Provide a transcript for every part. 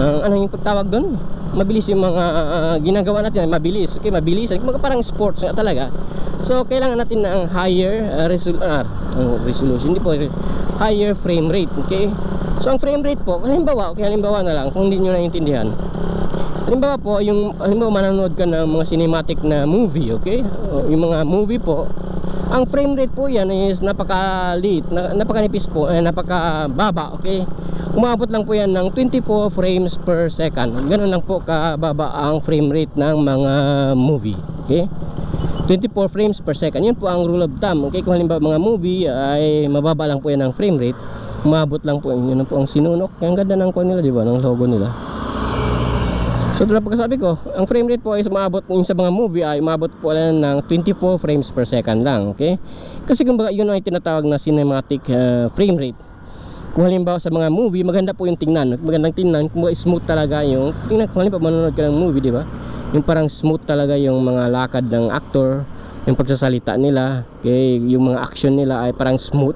ano yung pagtawag doon, mabilis yung mga ginagawa natin, mabilis, okay, mabilis, parang sports nga talaga. So kailangan natin ng higher resolution, hindi po, higher frame rate, okay. So ang frame rate po, halimbawa na lang, kung hindi nyo naiintindihan, halimbawa po, halimbawa manonood ka ng mga cinematic na movie, okay, yung mga movie po, ang frame rate po yan is napakaliit, napakanipis po, napakababa, okay. Umabot lang po yan ng 24 frames per second. Ganun lang po kababa ang frame rate ng mga movie, okay. 24 frames per second, yun po ang rule of thumb, okay. Kung halimbawa mga movie ay mababa lang po yan ng frame rate, umabot lang po yun po ang sinunok. Ang ganda ng nila, di ba, ng logo nila. So doon pagkasabi ko, ang frame rate po ay umabot sa mga movie ay umabot po lang ng 24 frames per second lang, okay. Kasi kumbaga yun ay tinatawag na cinematic frame rate. Kung halimbawa sa mga movie, maganda po yung tingnan, magandang tingnan, kung smooth talaga yung tingnan. Kung halimbawa manonood ka ng movie, di ba, yung parang smooth talaga yung mga lakad ng actor, yung pagsasalita nila, okay, yung mga action nila ay parang smooth.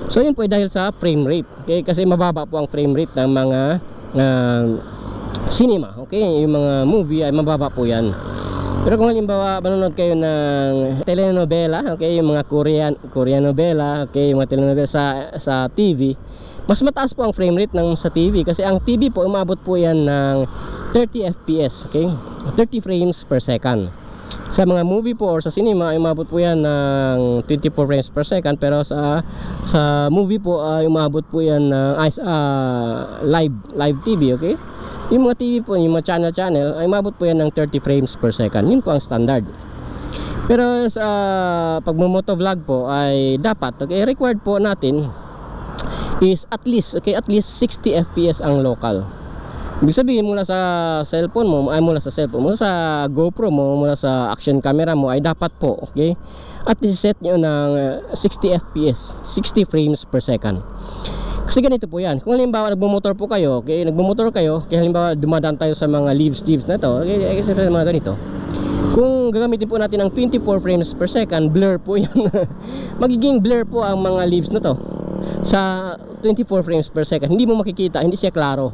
So yun po ay dahil sa frame rate, okay, kasi mababa po ang frame rate ng mga cinema, okay, yung mga movie ay mababa po yan. Pero kung halimbawa manonood kayo ng telenovela, okay, yung mga Korean novela, okay, yung mga telenovela sa TV, mas mataas po ang frame rate ng sa TV, kasi ang TV po umabot po yan ng 30 fps, okay, 30 frames per second. Sa mga movie po or sa cinema ay umabot po yan ng 24 frames per second, pero sa movie po ay umabot po yan ng live TV, okay. Yung mga TV po, yung mga channel ay umabot po yan ng 30 frames per second. Yun po ang standard. Pero sa pagmo-motovlog po ay dapat, okay, required po natin is at least 60 fps ang local. Ibig sabihin, mula sa cellphone mo, mula sa GoPro mo, mula sa action camera mo ay dapat po, okay, at least set nyo ng 60 fps, 60 frames per second. Kasi ganito po yan, kung halimbawa nagmumotor po kayo, okay, kaya halimbawa dumadaan tayo sa mga leaves na to, okay, kasi mga ganito, kung gagamitin po natin ng 24 frames per second, blur po yan. Magiging blur po ang mga leaves na to sa 24 frames per second, hindi mo makikita, hindi siya klaro.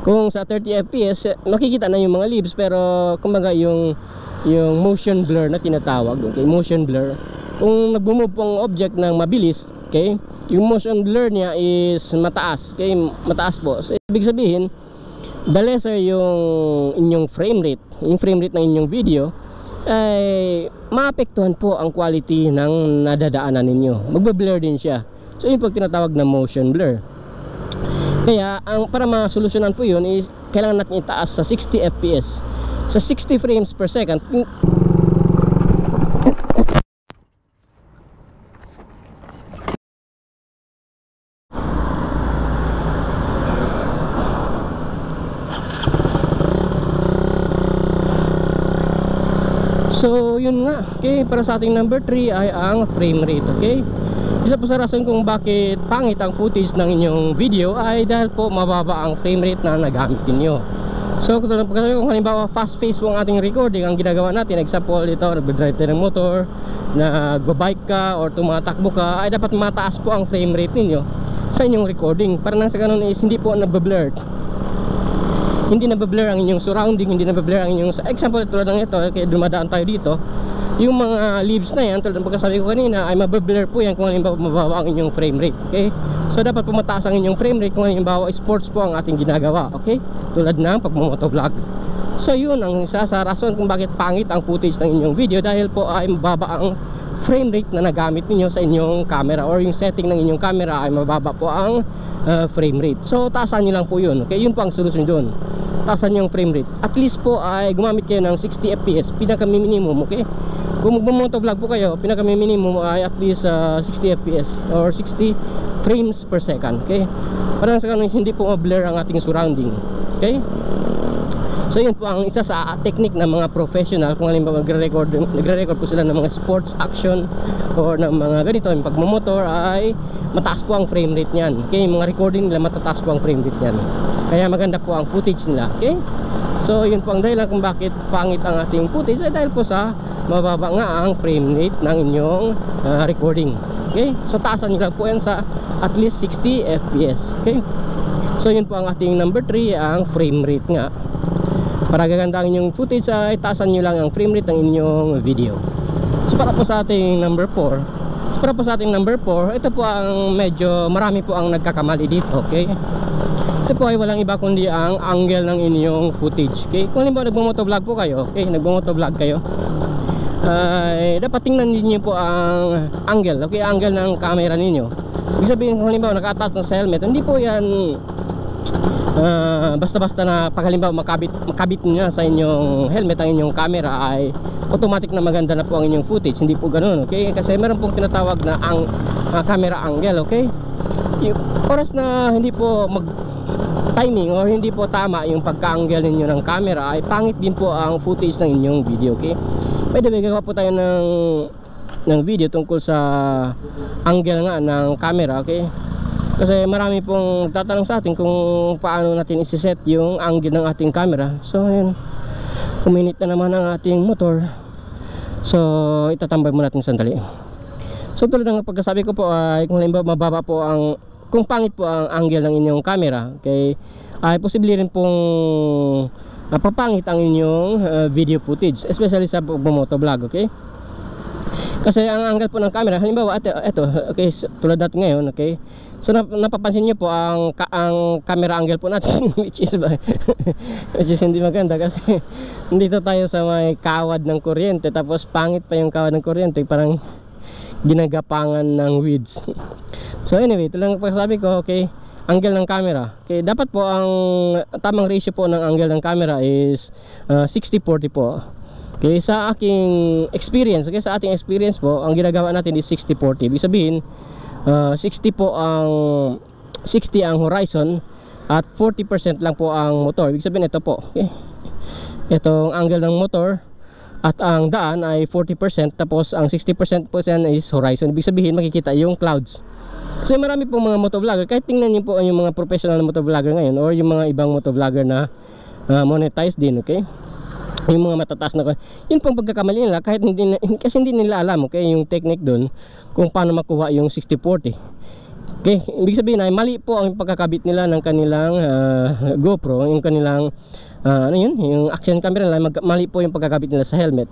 Kung sa 30 fps makikita na yung mga leaves, pero kumbaga yung motion blur na tinatawag, okay, motion blur, kung nagmo-move po ang object ng mabilis, okay, yung motion blur niya is mataas, okay, mataas po. So ibig sabihin, the lesser yung inyong frame rate, yung frame rate ng inyong video, ay maapektuhan po ang quality ng nadadaanan ninyo, magbe-blur din siya. So yun po tinatawag na motion blur. Kaya para masolusyonan po yun is kailangan natin itaas sa 60 fps, sa 60 frames per second. So yun nga, okay, para sa ating number 3 ay ang frame rate, okay. Isa po sa rason kung bakit pangit ang footage ng inyong video ay dahil po mababa ang frame rate na nagamit niyo. So kung halimbawa fast pace po ang ating recording, ang ginagawa natin, example dito, nagbe-drive tayo ng motor, nagba-bike ka or tumatakbo ka, ay dapat mataas po ang frame rate ninyo sa inyong recording, para nang sa ganun is hindi po nabablur. Hindi nabablur ang inyong surrounding, hindi nabablur ang inyong, example tulad ng ito, kaya dumadaan tayo dito, yung mga leaves na yan, tulad ng pagkasabi ko kanina, ay mabablur po yan kung halimbawa mababa ang inyong frame rate, okay. So dapat pumataas ang inyong frame rate kung halimbawa sports po ang ating ginagawa, okay, tulad ng pagmumotovlog. So yun ang isa sa rason kung bakit pangit ang footage ng inyong video, dahil po ay mababa ang frame rate na nagamit niyo sa inyong camera, or yung setting ng inyong camera ay mababa po ang frame rate. So taasan nyo lang po yun, okay, yun po ang solusyon doon. Taasan nyo yung frame rate, at least po ay gumamit kayo ng 60 fps, pinaka minimum, okay. Kung magmo-motovlog po kayo, pinaka minimum ay at least 60 fps or 60 frames per second, okay, para sa kanong hindi po ma-blur ang ating surrounding, okay. So yun po ang isa sa technique ng mga professional. Kung halimbawa nagre-record po sila ng mga sports action or ng mga ganito, yung pagmumotor, ay mataas po ang frame rate niyan, okay. Mga recording nila matataas po ang frame rate niyan, kaya maganda po ang footage nila, okay. So yun po ang dahilan kung bakit pangit ang ating footage, ay dahil po sa mababa nga ang frame rate ng inyong recording, okay. So taasan nyo lang po yan sa at least 60 fps, okay. So yun po ang ating number 3, ang frame rate nga. Para gaganda ang inyong footage ay taasan nyo lang ang frame rate ng inyong video. So para po sa ating number 4, ito po ang medyo marami po ang nagkakamali dito, okay? Ito po ay walang iba kundi ang angle ng inyong footage, okay? Kung halimbawa nagmo-motovlog po kayo, okay, nagmo-motovlog kayo, dapat tingnan niyo po ang angle, okay, angle ng camera ninyo. Ibig sabihin kung halimbawa naka-attach na sa helmet, hindi po yan basta-basta na pag halimbawa makabit niya sa inyong helmet ang inyong camera ay automatic na maganda na po ang inyong footage. Hindi po ganoon, okay? Kasi meron pong tinatawag na ang camera angle, okay? Yung oras na hindi po mag timing or hindi po tama yung pagka-angle ninyo ng camera ay pangit din po ang footage ng inyong video, okay? By the way, gagawa po tayo ng video tungkol sa angle nga ng camera, okay? Kasi marami pong tatanong sa atin kung paano natin isi-set yung angle ng ating camera. So ayun, kuminit na naman ang ating motor. So itatambay muna natin sandali. So tulad ng pagkasabi ko po ay kung halimbawa mababa po ang, kung pangit po ang angle ng inyong camera, okay, ay posible rin pong papangit ang inyong video footage, especially sa motovlog, okay? Kasi ang angle po ng camera, halimbawa ito, okay, tulad natin ngayon, okay? So napapansin nyo po ang camera angle po natin which is hindi maganda kasi dito tayo sa may kawad ng kuryente, tapos pangit pa yung kawad ng kuryente, parang ginagapangan ng weeds. So anyway, ito lang pagsasabi ko, okay, angle ng camera, okay, dapat po ang tamang ratio po ng angle ng camera is 60-40 po. Okay, sa aking experience, okay, sa ating experience po, ang ginagawa natin is 60-40. Ibig sabihin 60 ang horizon at 40% lang po ang motor. Ibig sabihin ito po, okay, itong angle ng motor at ang daan ay 40%, tapos ang 60% po is horizon. Ibig sabihin makikita yung clouds. Kasi marami pong mga motovlogger, kahit tingnan niyo po yung mga professional na motovlogger ngayon or yung mga ibang motovlogger na monetized din, okay, yung mga matataas na, yun pong pagkakamali nila kahit kasi hindi nila alam, okay, yung technique doon kung paano makuha yung 60-40. Okay, ibig sabihin ay mali po ang pagkakabit nila ng kanilang GoPro, yung kanilang ano yun, yung action camera nila, mali po yung pagkakabit nila sa helmet.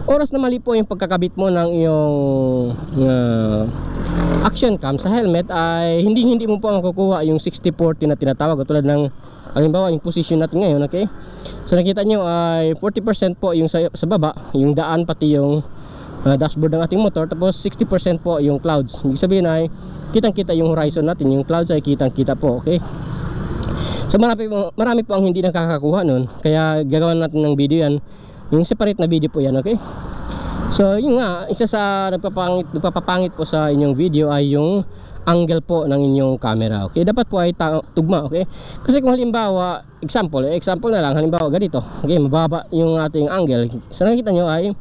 Oras na mali po yung pagkakabit mo ng iyong action cam sa helmet ay hindi mo po makukuha yung 60-40 na tinatawag, tulad ng halimbawa yung position natin ngayon, okay? So nakita nyo ay 40% po yung sa baba, yung daan pati yung dashboard ng ating motor, tapos 60% po yung clouds. Ibig sabihin ay kitang kita yung horizon natin, yung clouds ay kitang kita po, okay? So marami po ang hindi nakakakuha nun, kaya gagawin natin ng video yan, yung separate na video po yan, okay? So yun nga, isa sa nagpapapangit po sa inyong video ay yung angle po ng inyong camera, okay? Dapat po ay tugma, okay? Kasi kung halimbawa, example na lang, halimbawa ganito, okay, mababa yung ating angle. So nakikita nyo ay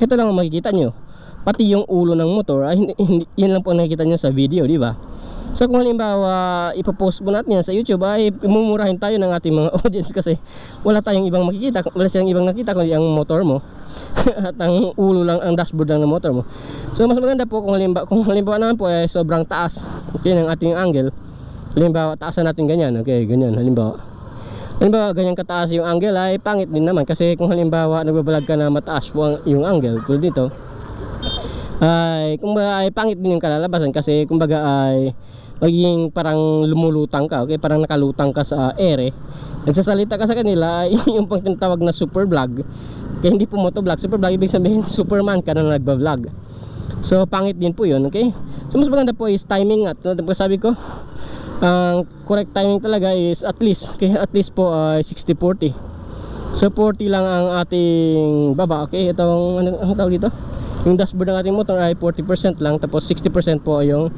ito lang ang makikita nyo, pati yung ulo ng motor ay yun lang po nakikita nyo sa video, di ba? So kung halimbawa ipopost mo natin yan sa YouTube ay mumurahin tayo ng ating mga audience kasi wala tayong ibang makikita, wala silang ibang nakita kundi ang motor mo at ang ulo lang, ang dashboard lang ng motor mo. So mas maganda po kung halimbawa naman po ay sobrang taas, okay, ng ating angle. Halimbawa taasan natin ganyan, okay, ganyan, halimbawa ganyan kataas yung angle ay pangit din naman, kasi kung halimbawa nagbabalag ka na mataas po yung angle tulad dito ay kumbaga ay pangit din yung kalalabasan, kasi kumbaga ay magiging parang lumulutang ka, okay, parang nakalutang ka sa ere, nagsasalita ka sa kanila yung pang tinatawag na super vlog. Kaya hindi po motovlog, super vlog ibig sabihin superman ka na nagba-vlog. So pangit din po yun, okay? So mas maganda po is timing, at sabi ko ang correct timing talaga is at least, okay, at least po 60-40. So 40 lang ang ating baba, okay? Itong ang tawag dito, yung dashboard ng ating motor ay 40% lang, tapos 60% po yung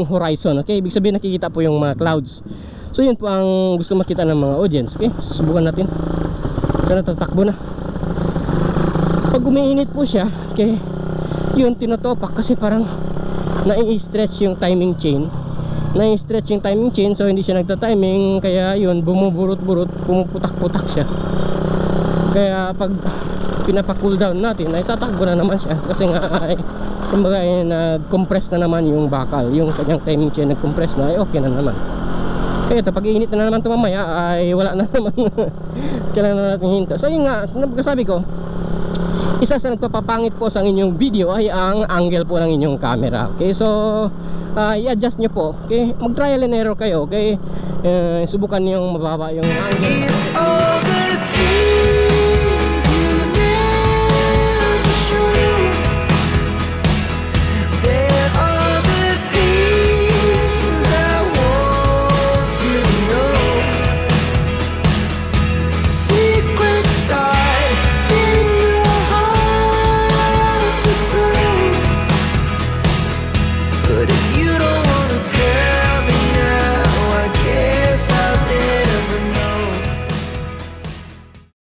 horizon, okay? Ibig sabihin nakikita po yung mga clouds. So yun po ang gusto makita ng mga audience, okay? Susubukan natin. So natatakbo na. Pag umiinit po siya, okay, yun tinotopak kasi parang nai-stretch yung timing chain, so hindi siya nagta-timing, kaya yun bumuburot-burot, pumuputak-putak siya. Kaya pag pinapa-cool down natin ay tatakbo na naman siya, kasi nga ay kumbaga nag-compress na naman yung bakal, yung kanyang timing chain nag-compress na, ay okay na naman. Kaya ito, pag iinit na naman ito mamaya ay wala na naman. Kailangan na natin hinto. So yun nga, sabi ko, isa sa nagpapapangit po sa inyong video ay ang angle po ng inyong camera. Okay, so i-adjust nyo po. Okay, mag trial and error kayo. Okay, subukan nyo yung mababa yung angle.